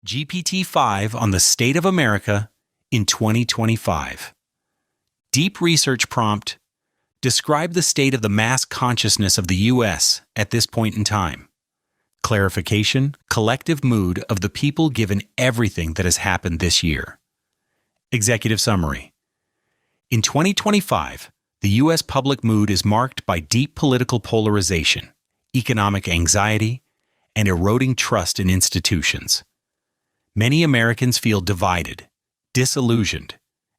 GPT-5 on the State of America in 2025. Deep research prompt: describe the state of the mass consciousness of the U.S. at this point in time. Clarification: collective mood of the people given everything that has happened this year. Executive summary. In 2025, the U.S. public mood is marked by deep political polarization, economic anxiety, and eroding trust in institutions. Many Americans feel divided, disillusioned,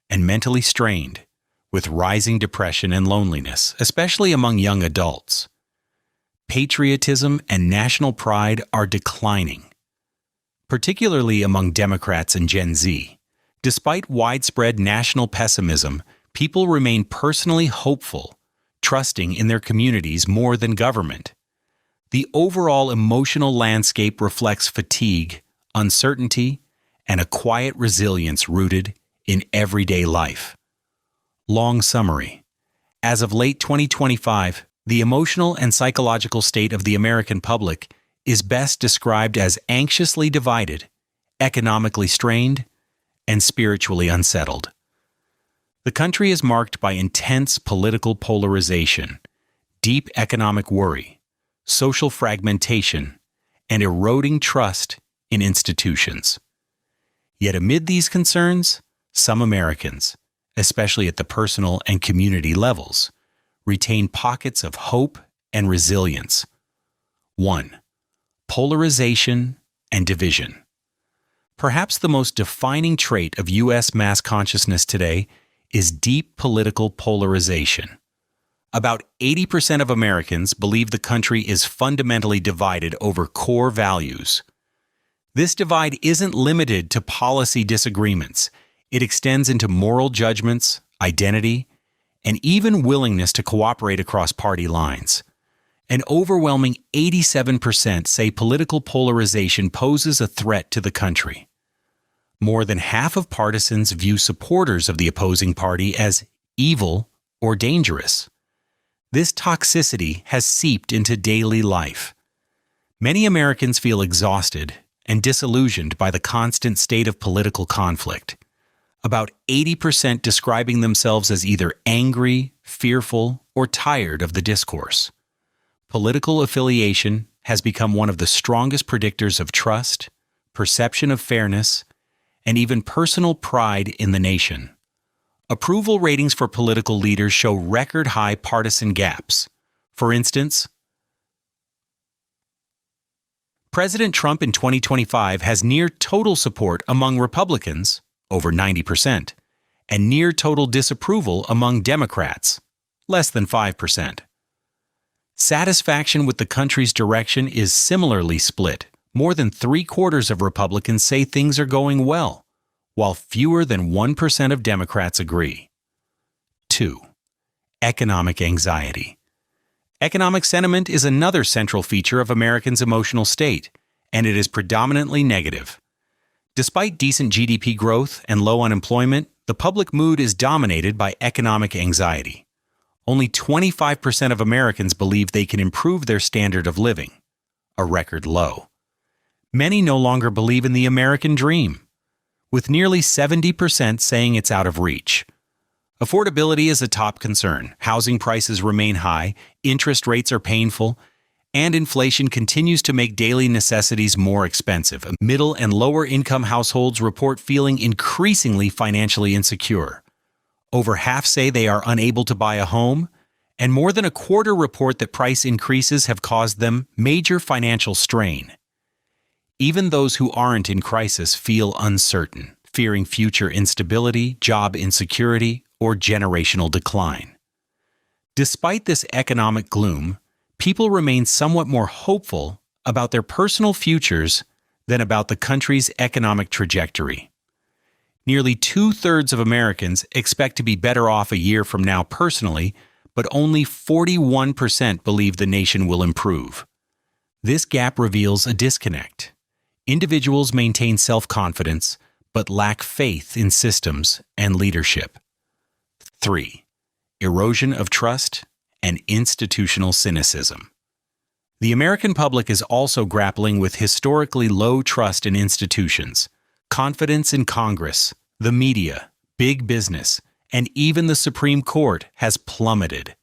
and mentally strained, with rising depression and loneliness, especially among young adults. Patriotism and national pride are declining, particularly among Democrats and Gen Z. Despite widespread national pessimism, people remain personally hopeful, trusting in their communities more than government. The overall emotional landscape reflects fatigue, uncertainty, and a quiet resilience rooted in everyday life. Long summary. As of late 2025, the emotional and psychological state of the American public is best described as anxiously divided, economically strained, and spiritually unsettled. The country is marked by intense political polarization, deep economic worry, social fragmentation, and eroding trust in institutions. Yet amid these concerns, some Americans, especially at the personal and community levels, retain pockets of hope and resilience. 1. Polarization and division. Perhaps the most defining trait of U.S. mass consciousness today is deep political polarization. About 80% of Americans believe the country is fundamentally divided over core values. This divide isn't limited to policy disagreements. It extends into moral judgments, identity, and even willingness to cooperate across party lines. An overwhelming 87% say political polarization poses a threat to the country. More than half of partisans view supporters of the opposing party as evil or dangerous. This toxicity has seeped into daily life. Many Americans feel exhausted and disillusioned by the constant state of political conflict. About 80% describing themselves as either angry, fearful, or tired of the discourse. Political affiliation has become one of the strongest predictors of trust, perception of fairness, and even personal pride in the nation. Approval ratings for political leaders show record-high partisan gaps. For instance, President Trump in 2025 has near total support among Republicans, over 90%, and near total disapproval among Democrats, less than 5%. Satisfaction with the country's direction is similarly split. More than 3/4 of Republicans say things are going well, while fewer than 1% of Democrats agree. 2. Economic anxiety. Economic sentiment is another central feature of Americans' emotional state, and it is predominantly negative. Despite decent GDP growth and low unemployment, the public mood is dominated by economic anxiety. Only 25% of Americans believe they can improve their standard of living, a record low. Many no longer believe in the American dream, with nearly 70% saying it's out of reach. Affordability is a top concern. Housing prices remain high, interest rates are painful, and inflation continues to make daily necessities more expensive. Middle and lower income households report feeling increasingly financially insecure. Over half say they are unable to buy a home, and more than 1/4 report that price increases have caused them major financial strain. Even those who aren't in crisis feel uncertain, fearing future instability, job insecurity, or generational decline. Despite this economic gloom, people remain somewhat more hopeful about their personal futures than about the country's economic trajectory. Nearly 2/3 of Americans expect to be better off a year from now personally, but only 41% believe the nation will improve. This gap reveals a disconnect. Individuals maintain self-confidence, but lack faith in systems and leadership. 3. Erosion of trust and institutional cynicism. The American public is also grappling with historically low trust in institutions. Confidence in Congress, the media, big business, and even the Supreme Court has plummeted.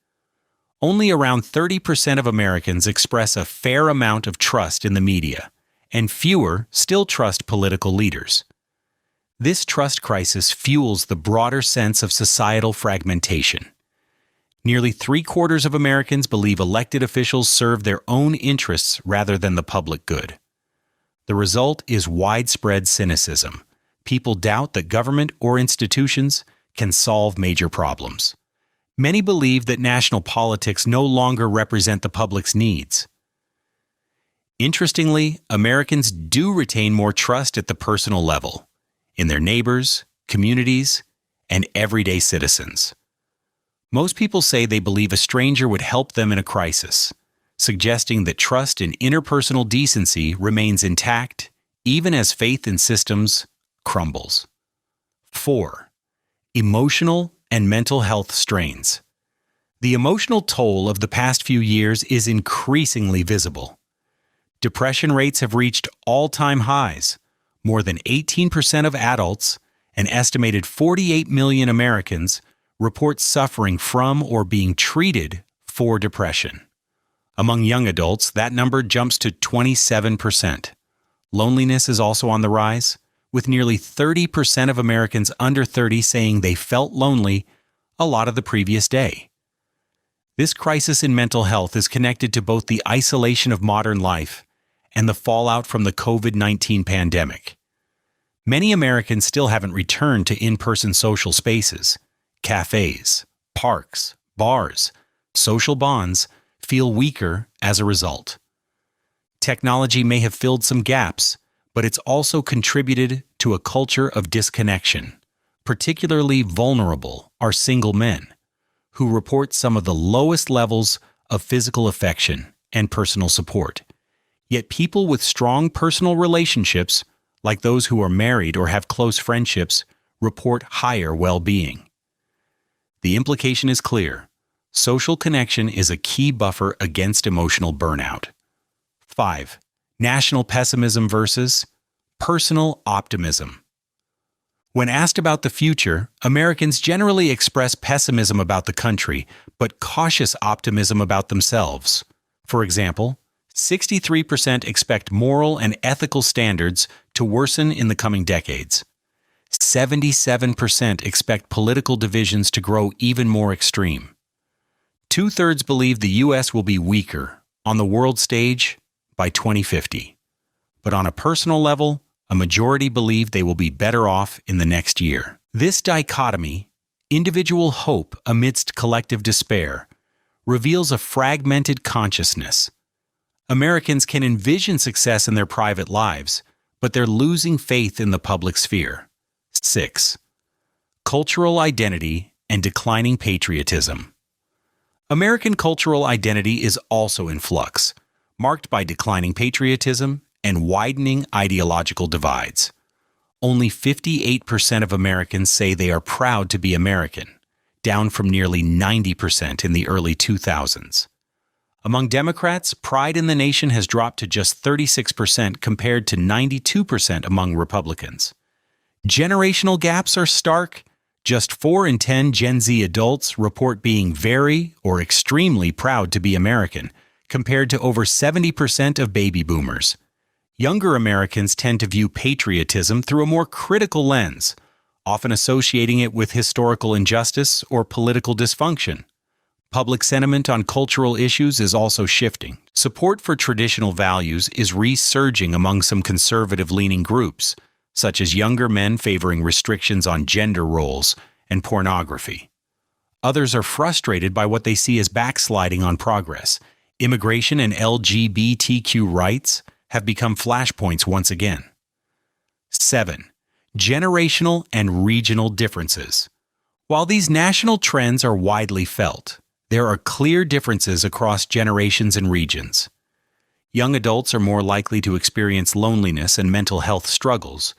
Only around 30% of Americans express a fair amount of trust in the media, and fewer still trust political leaders. This trust crisis fuels the broader sense of societal fragmentation. Nearly 3/4 of Americans believe elected officials serve their own interests rather than the public good. The result is widespread cynicism. People doubt that government or institutions can solve major problems. Many believe that national politics no longer represent the public's needs. Interestingly, Americans do retain more trust at the personal level, in their neighbors, communities, and everyday citizens. Most people say they believe a stranger would help them in a crisis, suggesting that trust in interpersonal decency remains intact even as faith in systems crumbles. 4. Emotional and mental health strains. The emotional toll of the past few years is increasingly visible. Depression rates have reached all-time highs. More than 18% of adults, an estimated 48 million Americans, report suffering from or being treated for depression. Among young adults, that number jumps to 27%. Loneliness is also on the rise, with nearly 30% of Americans under 30 saying they felt lonely a lot of the previous day. This crisis in mental health is connected to both the isolation of modern life and the fallout from the COVID-19 pandemic. Many Americans still haven't returned to in-person social spaces. Cafes, parks, bars, social bonds feel weaker as a result. Technology may have filled some gaps, but it's also contributed to a culture of disconnection. Particularly vulnerable are single men, who report some of the lowest levels of physical affection and personal support. Yet people with strong personal relationships, like those who are married or have close friendships, report higher well-being. The implication is clear. Social connection is a key buffer against emotional burnout. 5. National pessimism versus personal optimism. When asked about the future, Americans generally express pessimism about the country, but cautious optimism about themselves. For example, 63% expect moral and ethical standards to worsen in the coming decades. 77% expect political divisions to grow even more extreme. 2/3 believe the U.S. will be weaker on the world stage by 2050. But on a personal level, a majority believe they will be better off in the next year. This dichotomy, individual hope amidst collective despair, reveals a fragmented consciousness. Americans can envision success in their private lives, but they're losing faith in the public sphere. 6. Cultural identity and declining patriotism. American cultural identity is also in flux, marked by declining patriotism and widening ideological divides. Only 58% of Americans say they are proud to be American, down from nearly 90% in the early 2000s. Among Democrats, pride in the nation has dropped to just 36% compared to 92% among Republicans. Generational gaps are stark. Just 4 in 10 Gen Z adults report being very or extremely proud to be American, compared to over 70% of baby boomers. Younger Americans tend to view patriotism through a more critical lens, often associating it with historical injustice or political dysfunction. Public sentiment on cultural issues is also shifting. Support for traditional values is resurging among some conservative-leaning groups, such as younger men favoring restrictions on gender roles and pornography. Others are frustrated by what they see as backsliding on progress. Immigration and LGBTQ rights have become flashpoints once again. 7. Generational and regional differences. While these national trends are widely felt, there are clear differences across generations and regions. Young adults are more likely to experience loneliness and mental health struggles,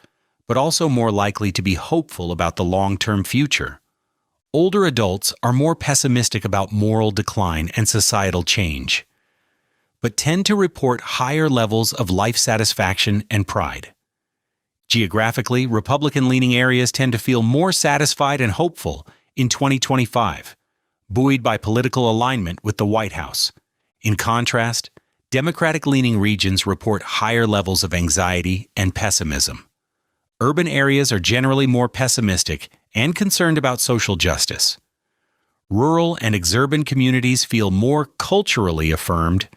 but also more likely to be hopeful about the long-term future. Older adults are more pessimistic about moral decline and societal change. but tend to report higher levels of life satisfaction and pride. Geographically, Republican-leaning areas tend to feel more satisfied and hopeful in 2025, buoyed by political alignment with the White House. In contrast, Democratic-leaning regions report higher levels of anxiety and pessimism. Urban areas are generally more pessimistic and concerned about social justice. Rural and exurban communities feel more culturally affirmed,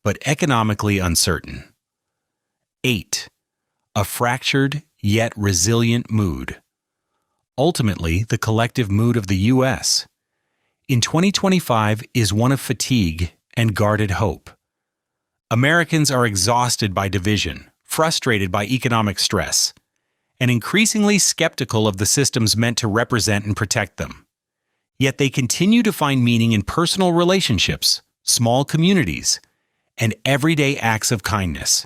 but economically uncertain. 8. A fractured yet resilient mood. Ultimately, the collective mood of the U.S. in 2025 is one of fatigue and guarded hope. Americans are exhausted by division, frustrated by economic stress, and increasingly skeptical of the systems meant to represent and protect them. Yet they continue to find meaning in personal relationships, small communities, and everyday acts of kindness.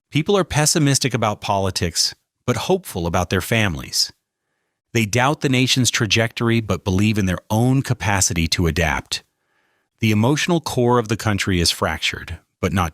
People are pessimistic about politics, but hopeful about their families. They doubt the nation's trajectory but believe in their own capacity to adapt. The emotional core of the country is fractured, but not